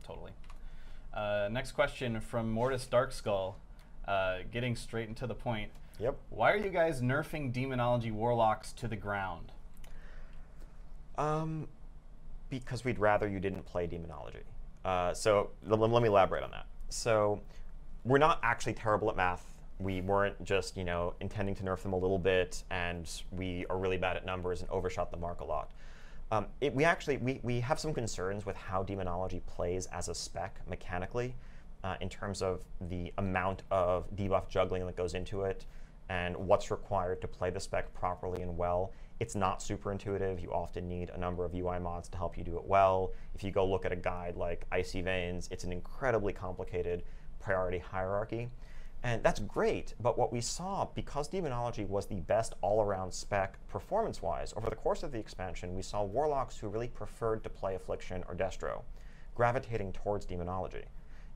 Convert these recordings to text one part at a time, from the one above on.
totally. Next question from Mortis Darkskull, getting straight into the point. Yep. Why are you guys nerfing Demonology Warlocks to the ground? Because we'd rather you didn't play Demonology. So let me elaborate on that. So we're not actually terrible at math. We weren't just, intending to nerf them a little bit, and we are really bad at numbers and overshot the mark a lot. We have some concerns with how Demonology plays as a spec mechanically, in terms of the amount of debuff juggling that goes into it and what's required to play the spec properly and well. It's not super intuitive. You often need a number of UI mods to help you do it well. If you go look at a guide like Icy Veins, it's an incredibly complicated priority hierarchy. And that's great, but what we saw, because Demonology was the best all-around spec performance-wise, over the course of the expansion, we saw Warlocks who really preferred to play Affliction or Destro, gravitating towards Demonology.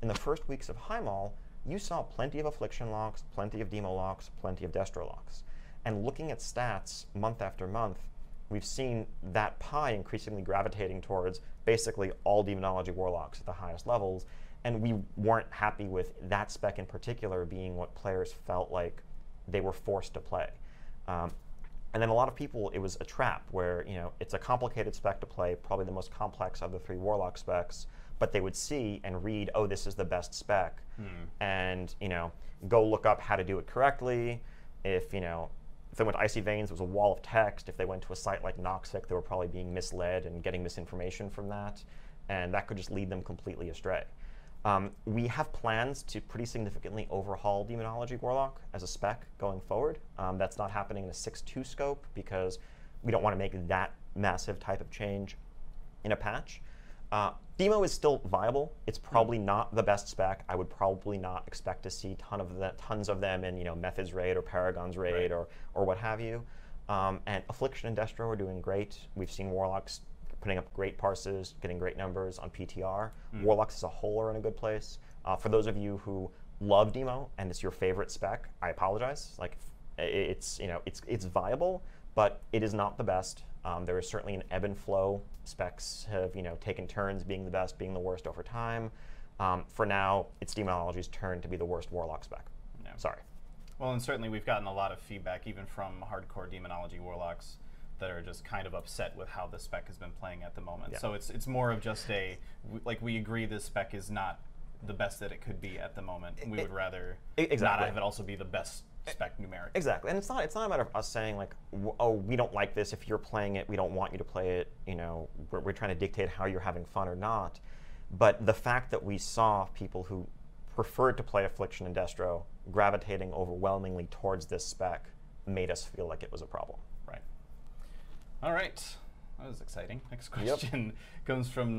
In the first weeks of Highmaul, you saw plenty of Affliction locks, plenty of Demo locks, plenty of Destro locks. And looking at stats month after month, we've seen that pie increasingly gravitating towards basically all Demonology Warlocks at the highest levels. And we weren't happy with that spec in particular being what players felt like they were forced to play. And then a lot of people, it was a trap where, it's a complicated spec to play, probably the most complex of the 3 Warlock specs, but they would see and read, oh, this is the best spec, and, go look up how to do it correctly. If they went to Icy Veins, it was a wall of text. If they went to a site like Noxic, they were probably being misled and getting misinformation from that, and that could just lead them completely astray. We have plans to pretty significantly overhaul Demonology Warlock as a spec going forward. That's not happening in a 6.2 scope because we don't want to make that massive type of change in a patch. Demo is still viable. It's probably not the best spec. I would probably not expect to see tons of them in Methods Raid or Paragon's Raid, or what have you. And Affliction and Destro are doing great. We've seen Warlocks putting up great parses, getting great numbers on PTR. Warlocks as a whole are in a good place. For those of you who love Demo and it's your favorite spec, I apologize. Like, it's viable, but it is not the best. There is certainly an ebb and flow. Specs have taken turns being the best, being the worst over time. For now, it's Demonology's turn to be the worst Warlock spec. Yeah. Sorry. Well, and certainly we've gotten a lot of feedback, even from hardcore Demonology Warlocks, that are just kind of upset with how the spec has been playing at the moment. Yeah. So it's more of just we agree this spec is not the best that it could be at the moment. We would rather not have it also be the best spec numerically. Exactly, and it's not a matter of us saying like, oh, we don't like this. If you're playing it, we don't want you to play it. We're trying to dictate how you're having fun or not. But the fact that we saw people who preferred to play Affliction and Destro gravitating overwhelmingly towards this spec made us feel like it was a problem. All right, that was exciting. Next question comes from